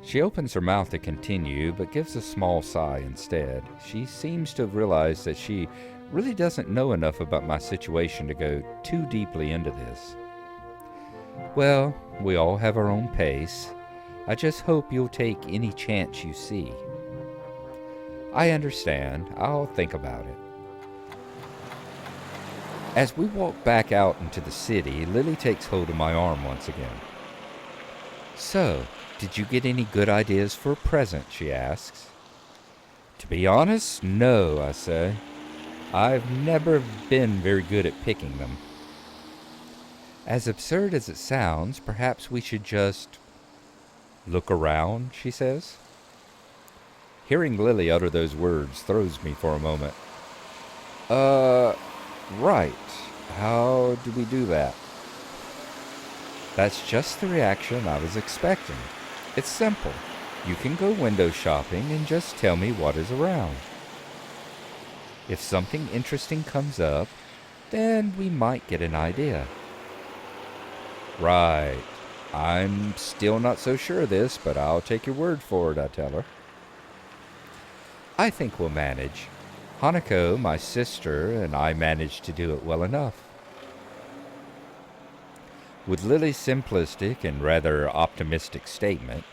She opens her mouth to continue, but gives a small sigh instead. She seems to have realized that she really doesn't know enough about my situation to go too deeply into this. Well, we all have our own pace. I just hope you'll take any chance you see. I understand. I'll think about it. As we walk back out into the city, Lily takes hold of my arm once again. So, did you get any good ideas for a present? She asks. To be honest, no, I say. I've never been very good at picking them. As absurd as it sounds, perhaps we should just look around, she says. Hearing Lily utter those words throws me for a moment. Right. How do we do that? That's just the reaction I was expecting. It's simple. You can go window shopping and just tell me what is around. If something interesting comes up, then we might get an idea. Right. I'm still not so sure of this, but I'll take your word for it, I tell her. I think we'll manage. Hanako, my sister, and I managed to do it well enough. With Lily's simplistic and rather optimistic statement,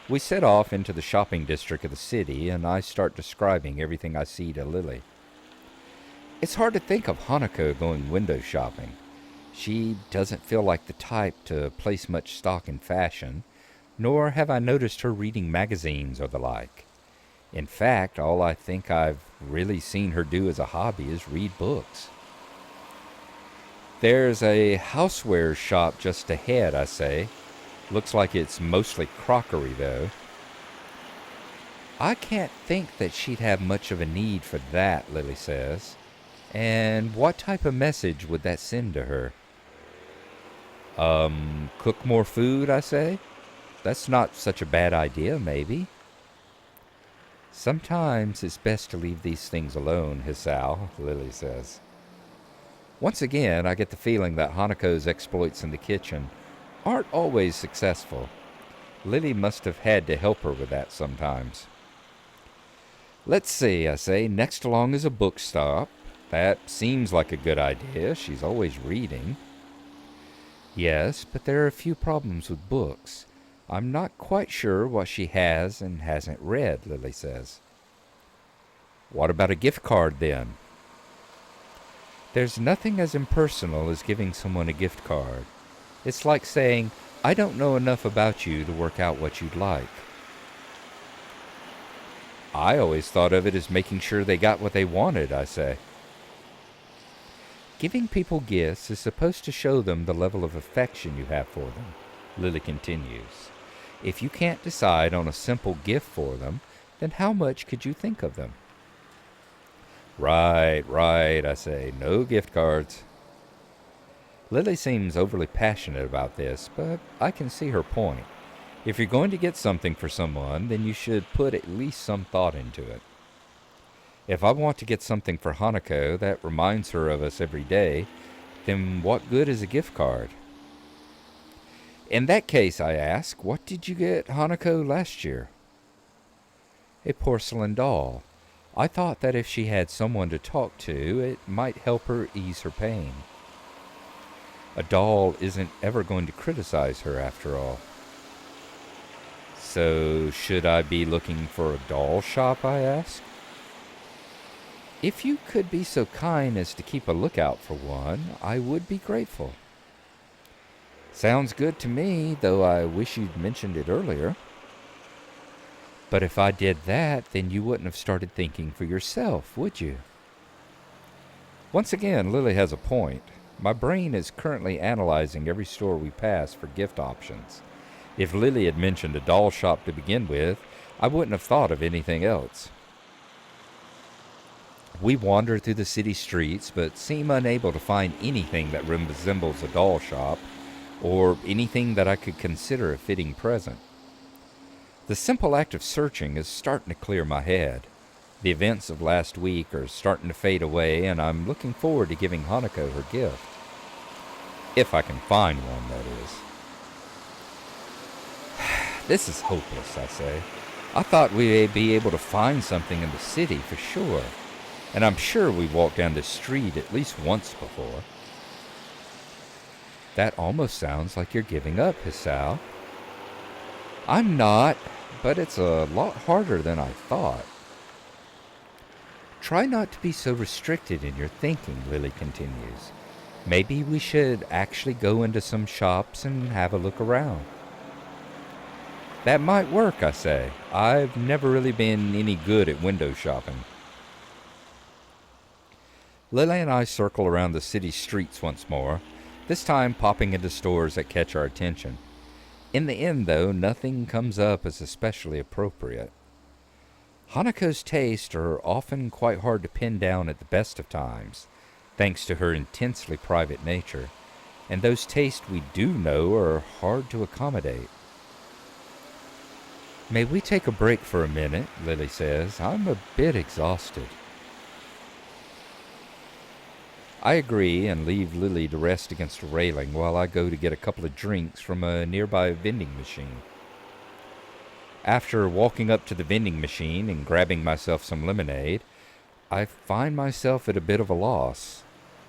we set off into the shopping district of the city, and I start describing everything I see to Lily. It's hard to think of Hanako going window shopping. She doesn't feel like the type to place much stock in fashion, nor have I noticed her reading magazines or the like. In fact, all I think I've really seen her do as a hobby is read books. There's a houseware shop just ahead, I say. Looks like it's mostly crockery, though. I can't think that she'd have much of a need for that, Lily says. And what type of message would that send to her? Cook more food, I say. That's not such a bad idea, maybe. Sometimes it's best to leave these things alone, Hisao, Lily says. Once again, I get the feeling that Hanako's exploits in the kitchen aren't always successful. Lily must have had to help her with that sometimes. Let's see, I say. Next along is a bookstop. That seems like a good idea. She's always reading. Yes, but there are a few problems with books. I'm not quite sure what she has and hasn't read, Lily says. What about a gift card, then? There's nothing as impersonal as giving someone a gift card. It's like saying, I don't know enough about you to work out what you'd like. I always thought of it as making sure they got what they wanted, I say. Giving people gifts is supposed to show them the level of affection you have for them, Lily continues. If you can't decide on a simple gift for them, then how much could you think of them? Right, I say. No gift cards. Lily seems overly passionate about this, but I can see her point. If you're going to get something for someone, then you should put at least some thought into it. If I want to get something for Hanako that reminds her of us every day, then what good is a gift card? In that case, I ask, what did you get Hanako last year? A porcelain doll. I thought that if she had someone to talk to, it might help her ease her pain. A doll isn't ever going to criticize her after all. So, should I be looking for a doll shop, I ask? If you could be so kind as to keep a lookout for one, I would be grateful. Sounds good to me, though I wish you'd mentioned it earlier. But if I did that, then you wouldn't have started thinking for yourself, would you? Once again, Lily has a point. My brain is currently analyzing every store we pass for gift options. If Lily had mentioned a doll shop to begin with, I wouldn't have thought of anything else. We wander through the city streets, but seem unable to find anything that resembles a doll shop, or anything that I could consider a fitting present. The simple act of searching is starting to clear my head. The events of last week are starting to fade away, and I'm looking forward to giving Hanako her gift. If I can find one, that is. This is hopeless, I say. I thought we'd be able to find something in the city for sure. And I'm sure we've walked down this street at least once before. That almost sounds like you're giving up, Hisao. I'm not, but it's a lot harder than I thought. Try not to be so restricted in your thinking, Lily continues. Maybe we should actually go into some shops and have a look around. That might work, I say. I've never really been any good at window shopping. Lily and I circle around the city streets once more, this time popping into stores that catch our attention. In the end, though, nothing comes up as especially appropriate. Hanako's tastes are often quite hard to pin down at the best of times, thanks to her intensely private nature, and those tastes we do know are hard to accommodate. May we take a break for a minute, Lily says. I'm a bit exhausted. I agree and leave Lily to rest against a railing while I go to get a couple of drinks from a nearby vending machine. After walking up to the vending machine and grabbing myself some lemonade, I find myself at a bit of a loss.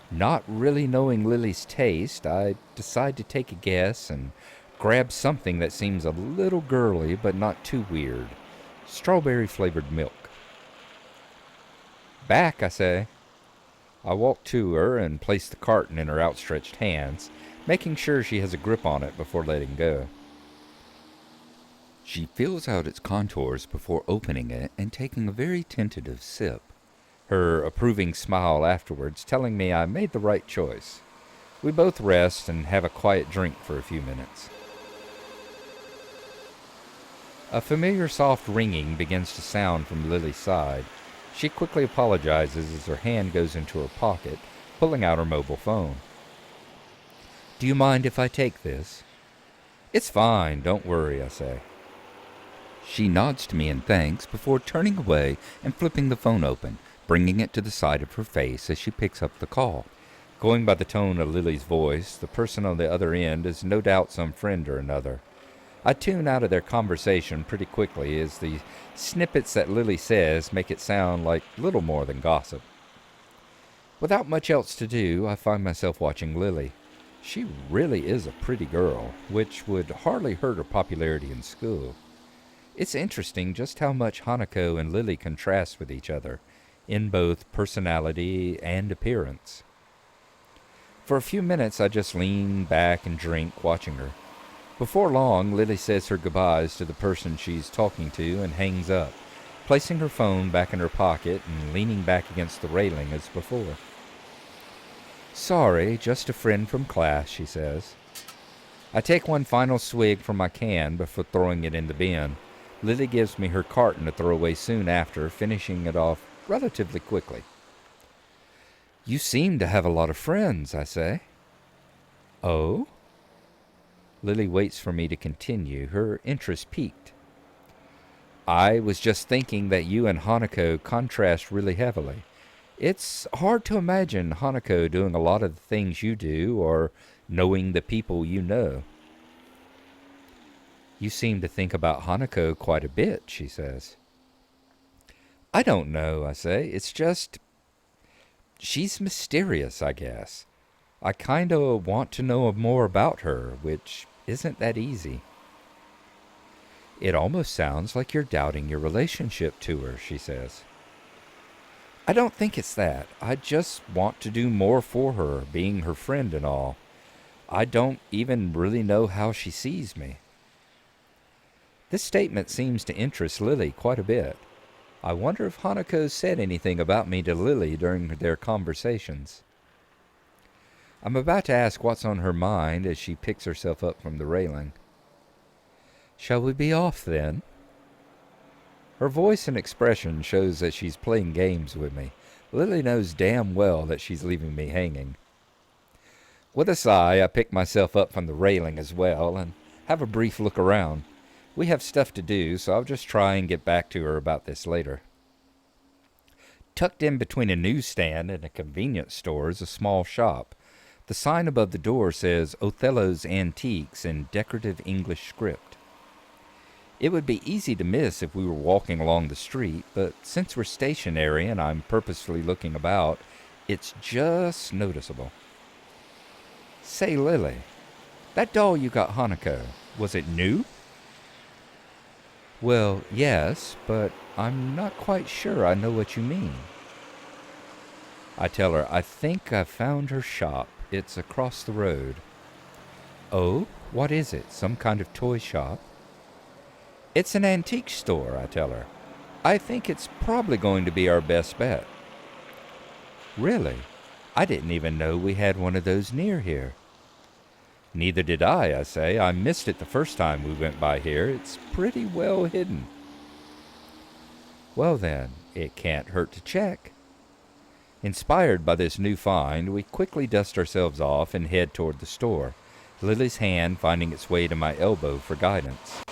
Not really knowing Lily's taste, I decide to take a guess and grab something that seems a little girly but not too weird. Strawberry-flavored milk. Back, I say. I walk to her and place the carton in her outstretched hands, making sure she has a grip on it before letting go. She feels out its contours before opening it and taking a very tentative sip, her approving smile afterwards telling me I made the right choice. We both rest and have a quiet drink for a few minutes. A familiar soft ringing begins to sound from Lily's side. She quickly apologizes as her hand goes into her pocket, pulling out her mobile phone. Do you mind if I take this? It's fine, don't worry, I say. She nods to me in thanks before turning away and flipping the phone open, bringing it to the side of her face as she picks up the call. Going by the tone of Lily's voice, the person on the other end is no doubt some friend or another. I tune out of their conversation pretty quickly as the snippets that Lily says make it sound like little more than gossip. Without much else to do, I find myself watching Lily. She really is a pretty girl, which would hardly hurt her popularity in school. It's interesting just how much Hanako and Lily contrast with each other, in both personality and appearance. For a few minutes I just lean back and drink, watching her. Before long, Lily says her goodbyes to the person she's talking to and hangs up, placing her phone back in her pocket and leaning back against the railing as before. Sorry, just a friend from class, she says. I take one final swig from my can before throwing it in the bin. Lily gives me her carton to throw away soon after, finishing it off relatively quickly. You seem to have a lot of friends, I say. Oh? Lily waits for me to continue, her interest piqued. I was just thinking that you and Hanako contrast really heavily. It's hard to imagine Hanako doing a lot of the things you do or knowing the people you know. You seem to think about Hanako quite a bit, she says. I don't know, I say. It's just... she's mysterious, I guess. I kind of want to know more about her, which isn't that easy. It almost sounds like you're doubting your relationship to her, she says. I don't think it's that. I just want to do more for her, being her friend and all. I don't even really know how she sees me. This statement seems to interest Lily quite a bit. I wonder if Hanako said anything about me to Lily during their conversations. I'm about to ask what's on her mind as she picks herself up from the railing. Shall we be off then? Her voice and expression shows that she's playing games with me. Lily knows damn well that she's leaving me hanging. With a sigh, I pick myself up from the railing as well and have a brief look around. We have stuff to do, so I'll just try and get back to her about this later. Tucked in between a newsstand and a convenience store is a small shop. The sign above the door says Othello's Antiques in decorative English script. It would be easy to miss if we were walking along the street, but since we're stationary and I'm purposefully looking about, it's just noticeable. Say, Lily, that doll you got Hanako, was it new? Well, yes, but I'm not quite sure I know what you mean. I tell her, I think I've found her shop. It's across the road. Oh, what is it? Some kind of toy shop? It's an antique store, I tell her. I think it's probably going to be our best bet. Really? I didn't even know we had one of those near here. Neither did I say. I missed it the first time we went by here. It's pretty well hidden. Well then, it can't hurt to check. Inspired by this new find, we quickly dust ourselves off and head toward the store, Lily's hand finding its way to my elbow for guidance.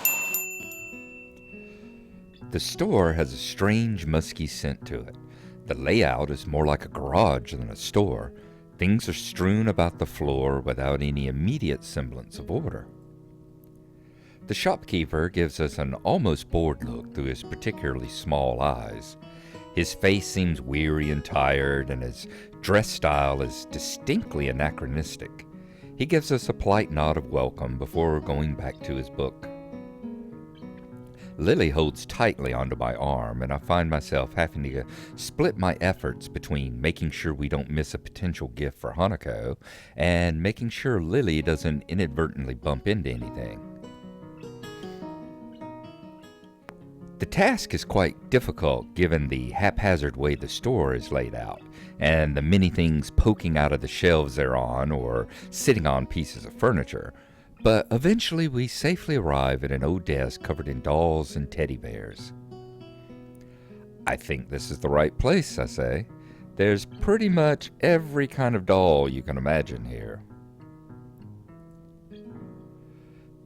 The store has a strange, musky scent to it. The layout is more like a garage than a store. Things are strewn about the floor without any immediate semblance of order. The shopkeeper gives us an almost bored look through his particularly small eyes. His face seems weary and tired, and his dress style is distinctly anachronistic. He gives us a polite nod of welcome before going back to his book. Lily holds tightly onto my arm, and I find myself having to split my efforts between making sure we don't miss a potential gift for Hanako and making sure Lily doesn't inadvertently bump into anything. The task is quite difficult given the haphazard way the store is laid out, and the many things poking out of the shelves they're on or sitting on pieces of furniture. But eventually we safely arrive at an old desk covered in dolls and teddy bears. I think this is the right place, I say. There's pretty much every kind of doll you can imagine here.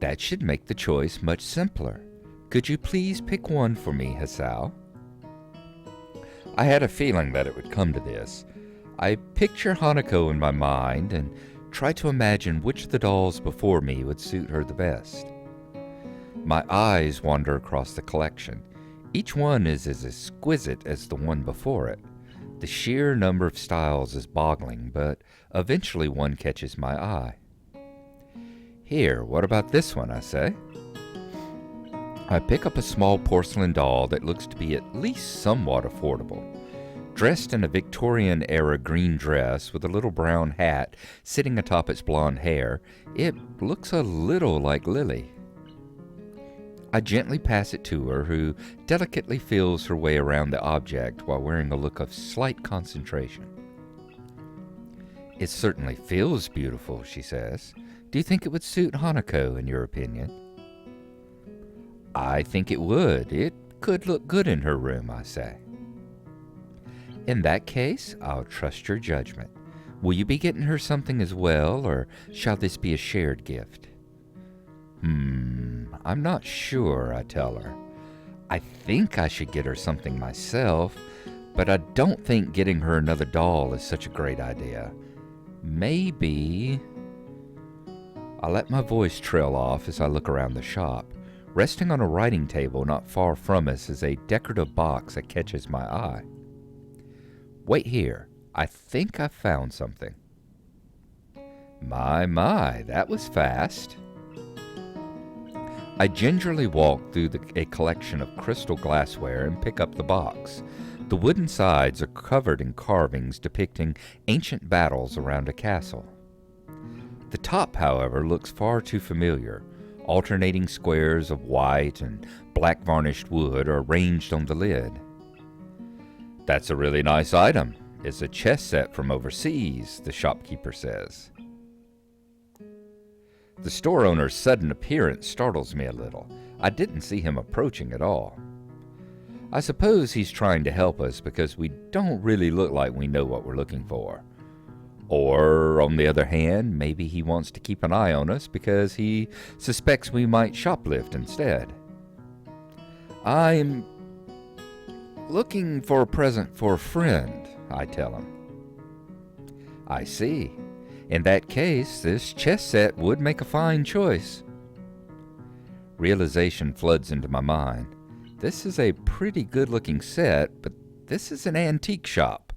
That should make the choice much simpler. Could you please pick one for me, Hisao? I had a feeling that it would come to this. I picture Hanako in my mind and try to imagine which of the dolls before me would suit her the best. My eyes wander across the collection. Each one is as exquisite as the one before it. The sheer number of styles is boggling, but eventually one catches my eye. Here, what about this one, I say? I pick up a small porcelain doll that looks to be at least somewhat affordable. Dressed in a Victorian-era green dress with a little brown hat sitting atop its blonde hair, it looks a little like Lily. I gently pass it to her, who delicately feels her way around the object while wearing a look of slight concentration. It certainly feels beautiful, she says. Do you think it would suit Hanako, in your opinion? I think it would. It could look good in her room, I say. In that case, I'll trust your judgment. Will you be getting her something as well, or shall this be a shared gift? I'm not sure, I tell her. I think I should get her something myself, but I don't think getting her another doll is such a great idea. Maybe... I let my voice trail off as I look around the shop. Resting on a writing table not far from us is a decorative box that catches my eye. Wait here, I think I found something. My, that was fast. I gingerly walk through a collection of crystal glassware and pick up the box. The wooden sides are covered in carvings depicting ancient battles around a castle. The top, however, looks far too familiar. Alternating squares of white and black varnished wood are arranged on the lid. That's a really nice item. It's a chess set from overseas, the shopkeeper says. The store owner's sudden appearance startles me a little. I didn't see him approaching at all. I suppose he's trying to help us because we don't really look like we know what we're looking for. Or, on the other hand, maybe he wants to keep an eye on us because he suspects we might shoplift instead. I'm looking for a present for a friend, I tell him. I see. In that case, this chess set would make a fine choice. Realization floods into my mind. This is a pretty good-looking set, but this is an antique shop.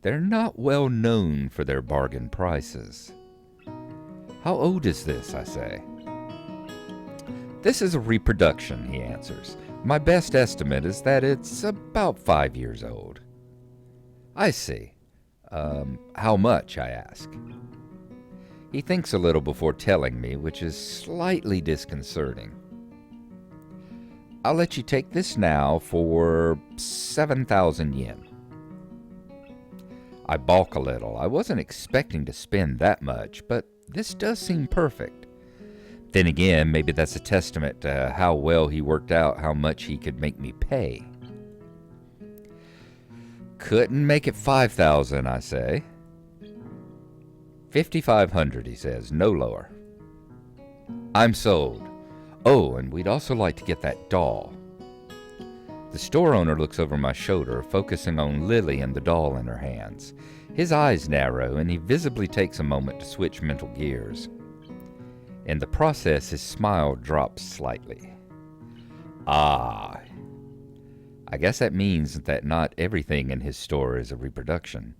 They're not well known for their bargain prices. How old is this, I say? This is a reproduction, he answers. My best estimate is that it's about 5 years old. I see. How much, I ask. He thinks a little before telling me, which is slightly disconcerting. I'll let you take this now for 7,000 yen. I balk a little. I wasn't expecting to spend that much, but this does seem perfect. Then again, maybe that's a testament to how well he worked out how much he could make me pay. Couldn't make it 5,000, I say. 5,500, he says, no lower. I'm sold. Oh, and we'd also like to get that doll. The store owner looks over my shoulder, focusing on Lily and the doll in her hands. His eyes narrow, and he visibly takes a moment to switch mental gears. In the process, his smile drops slightly. Ah, I guess that means that not everything in his store is a reproduction.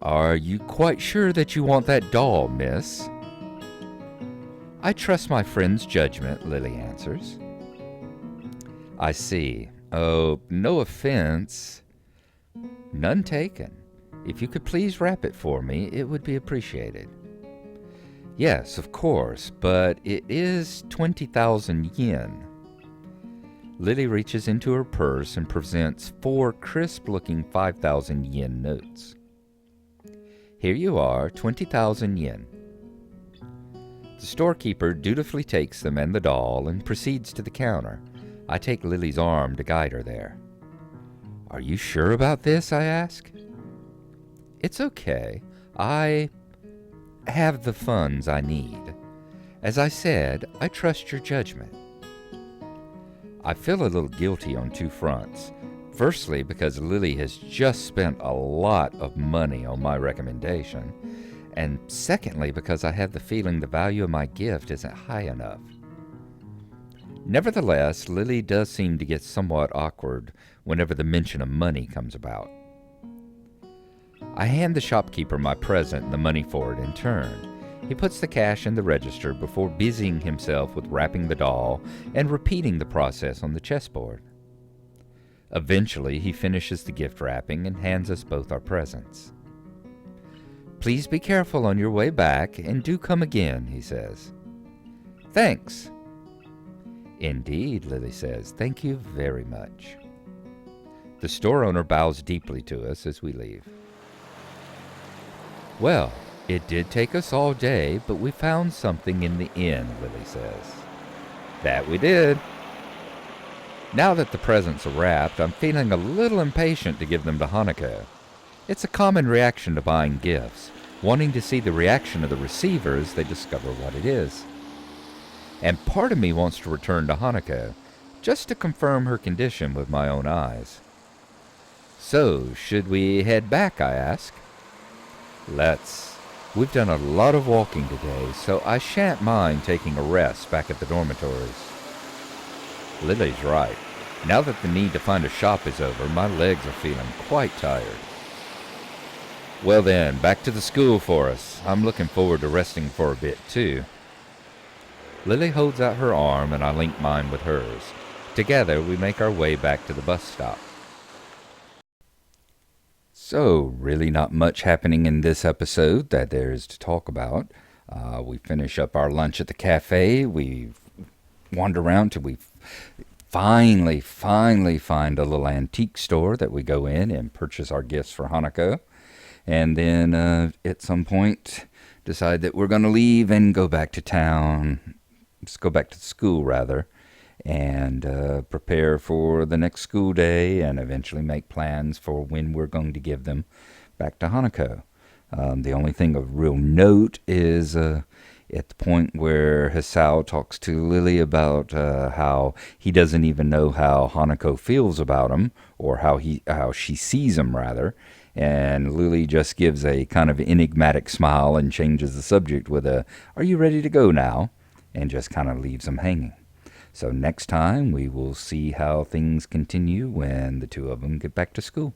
Are you quite sure that you want that doll, miss? I trust my friend's judgment, Lily answers. I see. Oh, no offense. None taken. If you could please wrap it for me, it would be appreciated. Yes, of course, but it is 20,000 yen. Lily reaches into her purse and presents 4 crisp-looking 5,000 yen notes. Here you are, 20,000 yen. The storekeeper dutifully takes them and the doll and proceeds to the counter. I take Lily's arm to guide her there. Are you sure about this? I ask. It's okay. I have the funds I need. As I said, I trust your judgment. I feel a little guilty on 2 fronts. Firstly, because Lily has just spent a lot of money on my recommendation, and secondly, because I have the feeling the value of my gift isn't high enough. Nevertheless, Lily does seem to get somewhat awkward whenever the mention of money comes about. I hand the shopkeeper my present and the money for it in turn. He puts the cash in the register before busying himself with wrapping the doll and repeating the process on the chessboard. Eventually, he finishes the gift wrapping and hands us both our presents. Please be careful on your way back, and do come again, he says. Thanks. Indeed, Lily says. Thank you very much. The store owner bows deeply to us as we leave. Well, it did take us all day, but we found something in the end, Lily says. That we did. Now that the presents are wrapped, I'm feeling a little impatient to give them to Hanako. It's a common reaction to buying gifts, wanting to see the reaction of the receiver as they discover what it is. And part of me wants to return to Hanako, just to confirm her condition with my own eyes. So, should we head back, I ask? Let's. We've done a lot of walking today, so I shan't mind taking a rest back at the dormitories. Lily's right. Now that the need to find a shop is over, my legs are feeling quite tired. Well then, back to the school for us. I'm looking forward to resting for a bit, too. Lily holds out her arm and I link mine with hers. Together, we make our way back to the bus stop. So, really not much happening in this episode that there is to talk about. We finish up our lunch at the cafe. We wander around till we finally find a little antique store that we go in and purchase our gifts for Hanako. And then at some point decide that we're going to leave and go back to town. Let's go back to school, rather, and prepare for the next school day and eventually make plans for when we're going to give them back to Hanako. The only thing of real note is at the point where Hisao talks to Lily about how he doesn't even know how Hanako feels about him, or how she sees him, rather. And Lily just gives a kind of enigmatic smile and changes the subject with a, "Are you ready to go now?" and just kind of leaves them hanging. So next time we will see how things continue when the two of them get back to school.